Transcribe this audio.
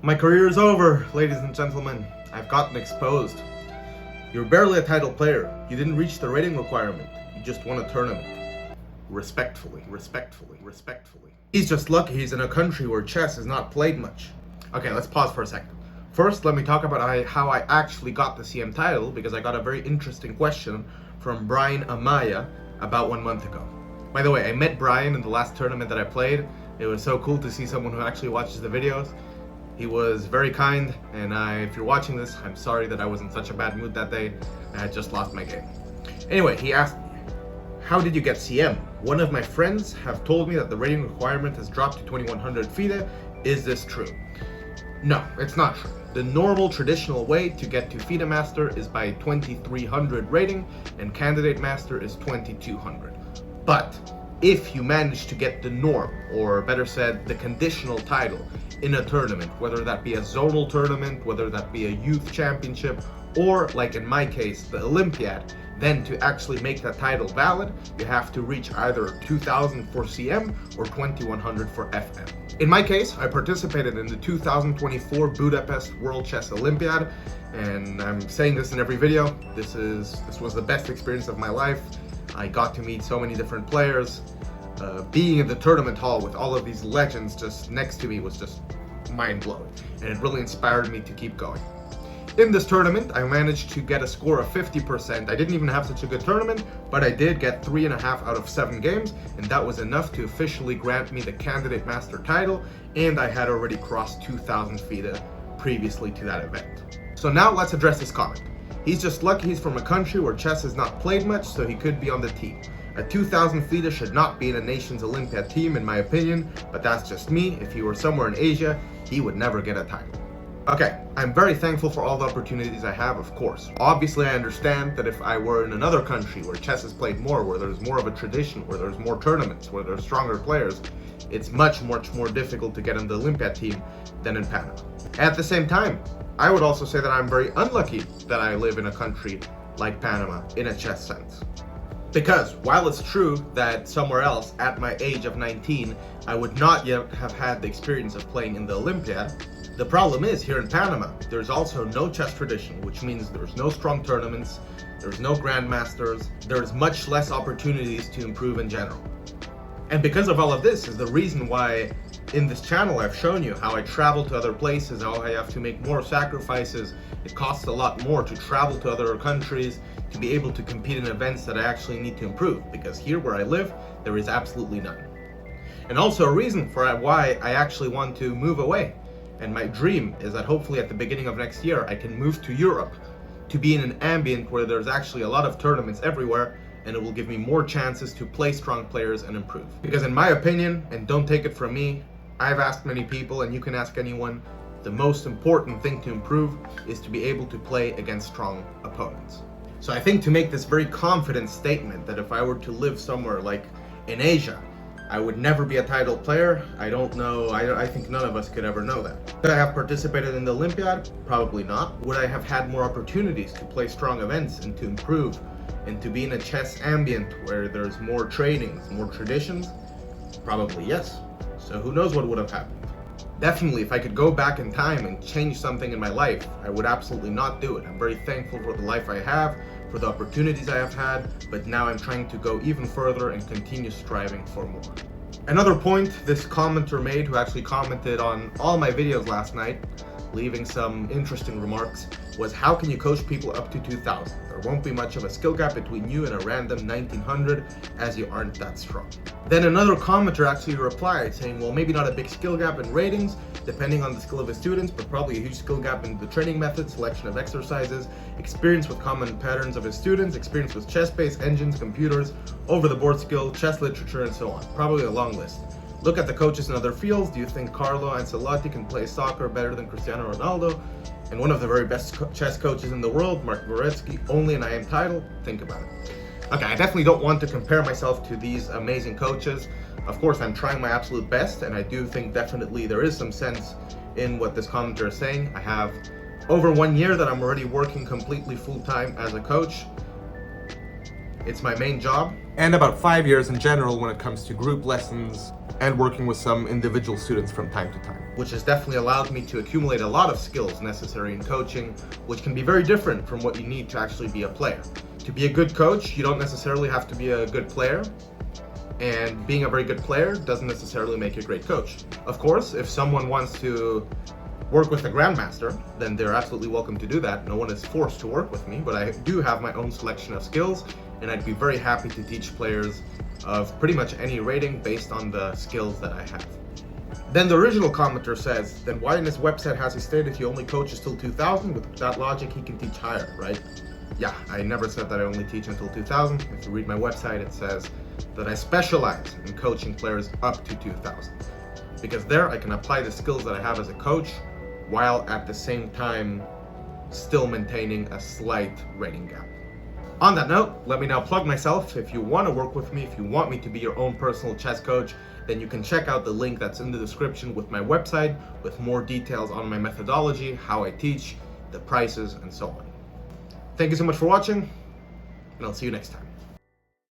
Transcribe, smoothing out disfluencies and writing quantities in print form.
My career is over, ladies and gentlemen. I've gotten exposed. You're barely a title player. You didn't reach the rating requirement. You just won a tournament. Respectfully. He's just lucky he's in a country where chess is not played much. Okay, let's pause for a second. First, let me talk about how I actually got the CM title, because I got a very interesting question from Brian Amaya about 1 month ago. By the way, I met Brian in the last tournament that I played. It was so cool to see someone who actually watches the videos. He was very kind, and if you're watching this, I'm sorry that I was in such a bad mood that day. I had just lost my game. Anyway, he asked me, how did you get CM? One of my friends have told me that the rating requirement has dropped to 2100 FIDE. Is this true? No, it's not true. The normal traditional way to get to FIDE Master is by 2300 rating, and Candidate Master is 2200. But if you manage to get the norm, or better said, the conditional title in a tournament, whether that be a zonal tournament, whether that be a youth championship, or like in my case, the Olympiad, then to actually make that title valid, you have to reach either 2000 for CM or 2100 for FM. In my case, I participated in the 2024 Budapest World Chess Olympiad, and I'm saying this in every video, this was the best experience of my life. I got to meet so many different players. Being in the tournament hall with all of these legends just next to me was just mind-blowing, and it really inspired me to keep going. In this tournament, I managed to get a score of 50%. I didn't even have such a good tournament, but I did get 3.5 out of 7 games, and that was enough to officially grant me the Candidate Master title, and I had already crossed 2000 FIDE previously to that event. So now let's address this comment. He's just lucky he's from a country where chess is not played much, so he could be on the team. A 2000 FIDE should not be in a nation's Olympiad team, in my opinion, but that's just me. If he were somewhere in Asia, he would never get a title. Okay, I'm very thankful for all the opportunities I have, of course. Obviously, I understand that if I were in another country where chess is played more, where there's more of a tradition, where there's more tournaments, where there's stronger players, it's much more difficult to get in the Olympiad team than in Panama. At the same time, I would also say that I'm very unlucky that I live in a country like Panama in a chess sense. Because while it's true that somewhere else at my age of 19, I would not yet have had the experience of playing in the Olympiad, the problem is here in Panama, there's also no chess tradition, which means there's no strong tournaments, there's no grandmasters, there's much less opportunities to improve in general. And because of all of this is the reason why in this channel I've shown you how I travel to other places, how I have to make more sacrifices. It costs a lot more to travel to other countries to be able to compete in events that I actually need to improve, because here where I live, there is absolutely none. And also a reason for why I actually want to move away. And my dream is that hopefully at the beginning of next year, I can move to Europe to be in an ambient where there's actually a lot of tournaments everywhere, and it will give me more chances to play strong players and improve. Because in my opinion, and don't take it from me, I've asked many people, and you can ask anyone, the most important thing to improve is to be able to play against strong opponents. So I think to make this very confident statement that if I were to live somewhere like in Asia, I would never be a title player, I don't know, I think none of us could ever know that. Could I have participated in the Olympiad? Probably not. Would I have had more opportunities to play strong events and to improve and to be in a chess ambient where there's more trainings, more traditions? Probably yes. So who knows what would have happened. Definitely, if I could go back in time and change something in my life, I would absolutely not do it. I'm very thankful for the life I have, for the opportunities I have had, but now I'm trying to go even further and continue striving for more. Another point this commenter made, who actually commented on all my videos last night, leaving some interesting remarks, was how can you coach people up to 2000? There won't be much of a skill gap between you and a random 1900 as you aren't that strong. Then another commenter actually replied saying, well, maybe not a big skill gap in ratings, depending on the skill of his students, but probably a huge skill gap in the training method, selection of exercises, experience with common patterns of his students, experience with chess-based engines, computers, over-the-board skill, chess literature, and so on. Probably a long list. Look at the coaches in other fields. Do you think Carlo Ancelotti can play soccer better than Cristiano Ronaldo? And one of the very best chess coaches in the world, Mark Dvoretsky, only an IM title? Think about it. Okay, I definitely don't want to compare myself to these amazing coaches. Of course, I'm trying my absolute best, and I do think definitely there is some sense in what this commenter is saying. I have over 1 year that I'm already working completely full-time as a coach. It's my main job. And about 5 years in general when it comes to group lessons, and working with some individual students from time to time, which has definitely allowed me to accumulate a lot of skills necessary in coaching, which can be very different from what you need to actually be a player. To be a good coach, you don't necessarily have to be a good player, and being a very good player doesn't necessarily make you a great coach. Of course, if someone wants to work with a grandmaster, then they're absolutely welcome to do that. No one is forced to work with me, but I do have my own selection of skills, and I'd be very happy to teach players of pretty much any rating based on the skills that I have. Then the original commenter says, then why in his website has he stated he only coaches till 2000? With that logic, he can teach higher, right? Yeah, I never said that I only teach until 2000. If you read my website, it says that I specialize in coaching players up to 2000. Because there I can apply the skills that I have as a coach while at the same time still maintaining a slight rating gap. On that note, let me now plug myself. If you want to work with me, if you want me to be your own personal chess coach, then you can check out the link that's in the description with my website, with more details on my methodology, how I teach, the prices, and so on. Thank you so much for watching, and I'll see you next time.